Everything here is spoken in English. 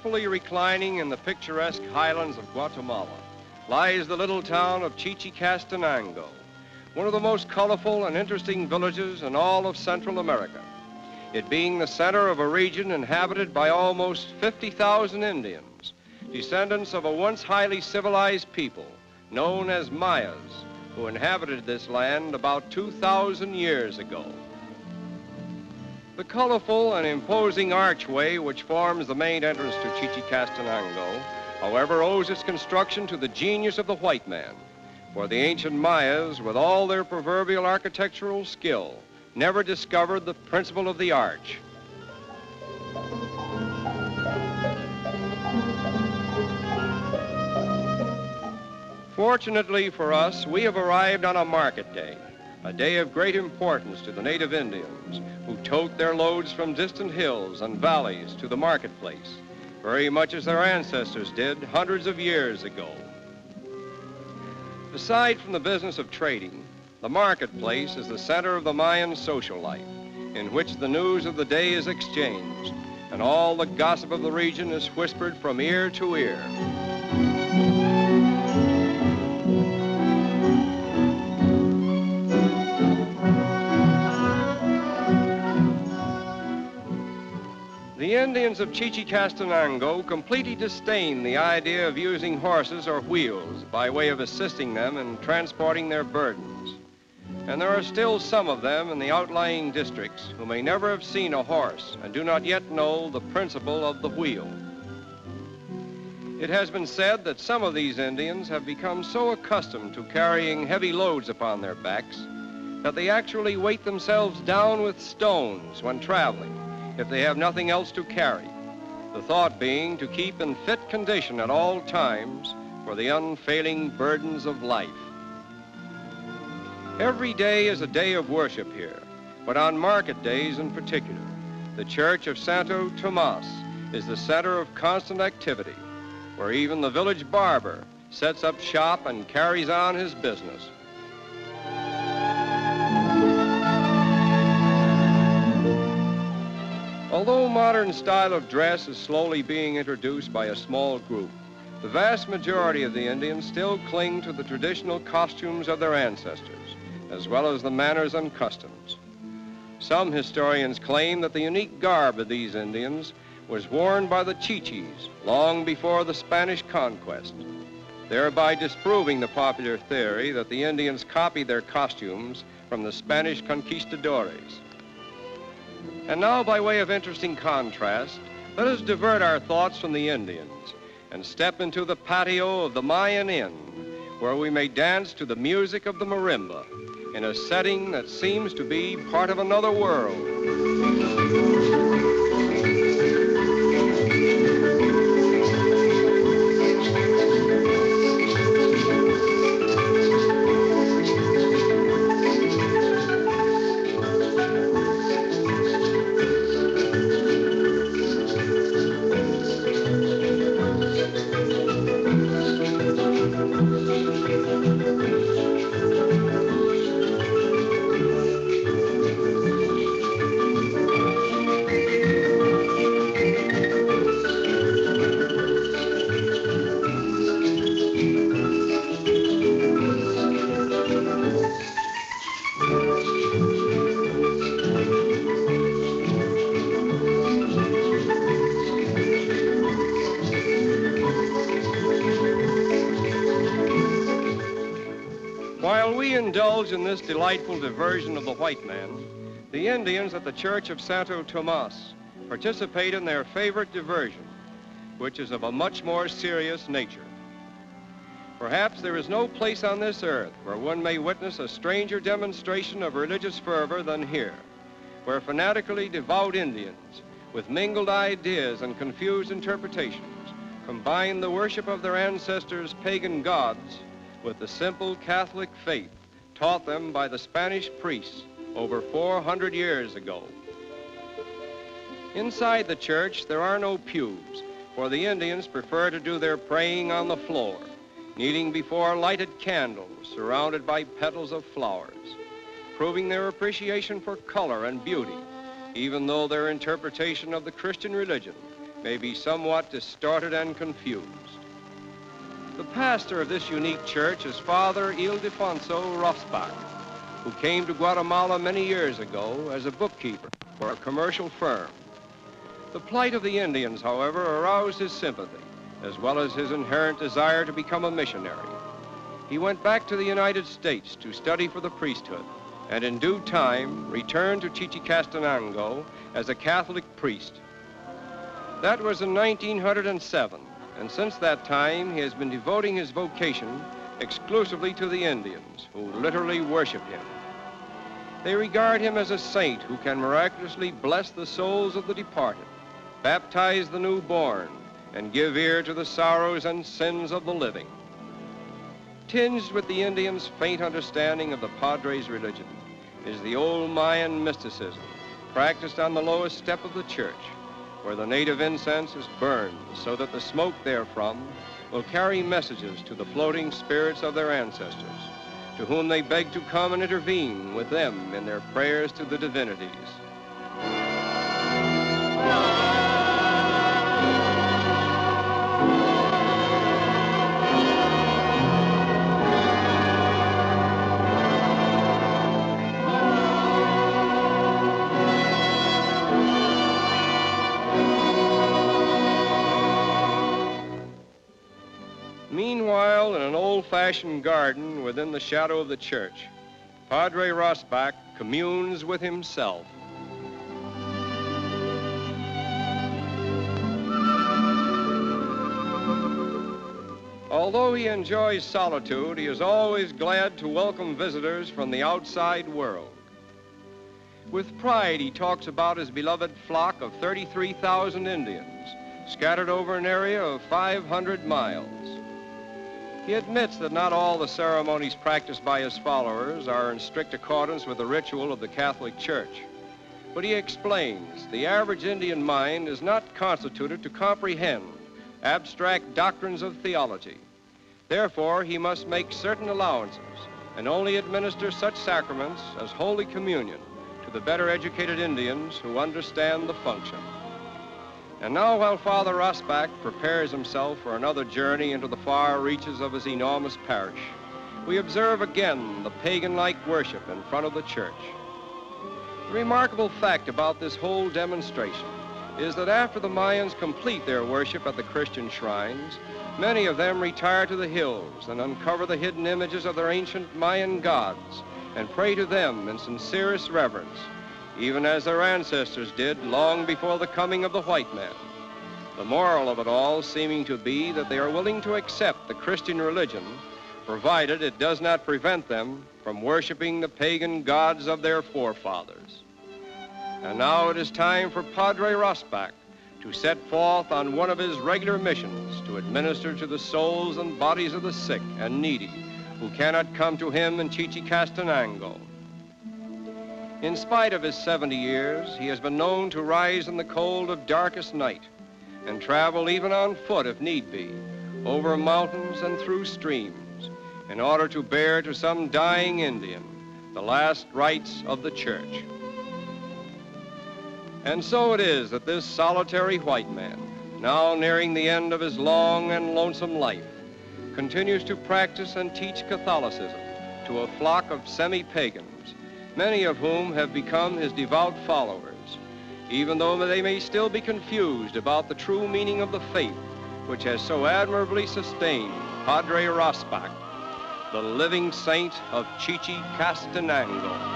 peacefully reclining in the picturesque highlands of Guatemala lies the little town of Chichicastenango, one of the most colorful and interesting villages in all of Central America, it being the center of a region inhabited by almost 50,000 Indians, descendants of a once highly civilized people known as Mayas, who inhabited this land about 2,000 years ago. The colorful and imposing archway which forms the main entrance to Chichicastenango, however, owes its construction to the genius of the white man, for the ancient Mayas, with all their proverbial architectural skill, never discovered the principle of the arch. Fortunately for us, we have arrived on a market day, a day of great importance to the native Indians who tote their loads from distant hills and valleys to the marketplace, very much as their ancestors did hundreds of years ago. Aside from the business of trading, the marketplace is the center of the Mayan social life, in which the news of the day is exchanged, and all the gossip of the region is whispered from ear to ear. The Indians of Chichicastenango completely disdain the idea of using horses or wheels by way of assisting them in transporting their burdens. And there are still some of them in the outlying districts who may never have seen a horse and do not yet know the principle of the wheel. It has been said that some of these Indians have become so accustomed to carrying heavy loads upon their backs that they actually weight themselves down with stones when traveling if they have nothing else to carry, the thought being to keep in fit condition at all times for the unfailing burdens of life. Every day is a day of worship here, but on market days in particular, the Church of Santo Tomas is the center of constant activity, where even the village barber sets up shop and carries on his business. Although modern style of dress is slowly being introduced by a small group, the vast majority of the Indians still cling to the traditional costumes of their ancestors, as well as the manners and customs. Some historians claim that the unique garb of these Indians was worn by the Chichis long before the Spanish conquest, thereby disproving the popular theory that the Indians copied their costumes from the Spanish conquistadores. And now, by way of interesting contrast, let us divert our thoughts from the Indians and step into the patio of the Mayan Inn, where we may dance to the music of the marimba in a setting that seems to be part of another world. While we indulge in this delightful diversion of the white man, the Indians at the Church of Santo Tomas participate in their favorite diversion, which is of a much more serious nature. Perhaps there is no place on this earth where one may witness a stranger demonstration of religious fervor than here, where fanatically devout Indians, with mingled ideas and confused interpretations, combine the worship of their ancestors' pagan gods with the simple Catholic faith taught them by the Spanish priests over 400 years ago. Inside the church, there are no pews, for the Indians prefer to do their praying on the floor, kneeling before lighted candles surrounded by petals of flowers, proving their appreciation for color and beauty, even though their interpretation of the Christian religion may be somewhat distorted and confused. The pastor of this unique church is Father lldefanso Rossbach, who came to Guatemala many years ago as a bookkeeper for a commercial firm. The plight of the Indians, however, aroused his sympathy, as well as his inherent desire to become a missionary. He went back to the United States to study for the priesthood, and in due time returned to Chichicastenango as a Catholic priest. That was in 1907, and since that time he has been devoting his vocation exclusively to the Indians, who literally worship him. They regard him as a saint who can miraculously bless the souls of the departed, baptize the newborn, and give ear to the sorrows and sins of the living. Tinged with the Indians' faint understanding of the Padre's religion is the old Mayan mysticism practiced on the lowest step of the church, where the native incense is burned so that the smoke therefrom will carry messages to the floating spirits of their ancestors, to whom they beg to come and intervene with them in their prayers to the divinities. Meanwhile, in an old-fashioned garden within the shadow of the church, Padre Rossbach communes with himself. Although he enjoys solitude, he is always glad to welcome visitors from the outside world. With pride, he talks about his beloved flock of 33,000 Indians, scattered over an area of 500 miles. He admits that not all the ceremonies practiced by his followers are in strict accordance with the ritual of the Catholic Church. But he explains the average Indian mind is not constituted to comprehend abstract doctrines of theology. Therefore, he must make certain allowances and only administer such sacraments as Holy Communion to the better educated Indians who understand the function. And now, while Father Rossbach prepares himself for another journey into the far reaches of his enormous parish, we observe again the pagan-like worship in front of the church. The remarkable fact about this whole demonstration is that after the Mayans complete their worship at the Christian shrines, many of them retire to the hills and uncover the hidden images of their ancient Mayan gods and pray to them in sincerest reverence, even as their ancestors did long before the coming of the white man. The moral of it all seeming to be that they are willing to accept the Christian religion, provided it does not prevent them from worshiping the pagan gods of their forefathers. And now it is time for Padre Rossbach to set forth on one of his regular missions to administer to the souls and bodies of the sick and needy who cannot come to him in Chichicastenango. In spite of his 70 years, he has been known to rise in the cold of darkest night and travel even on foot if need be, over mountains and through streams, in order to bear to some dying Indian the last rites of the church. And so it is that this solitary white man, now nearing the end of his long and lonesome life, continues to practice and teach Catholicism to a flock of semi-pagans, many of whom have become his devout followers, even though they may still be confused about the true meaning of the faith which has so admirably sustained Padre Rossbach, the living saint of Chichicastenango.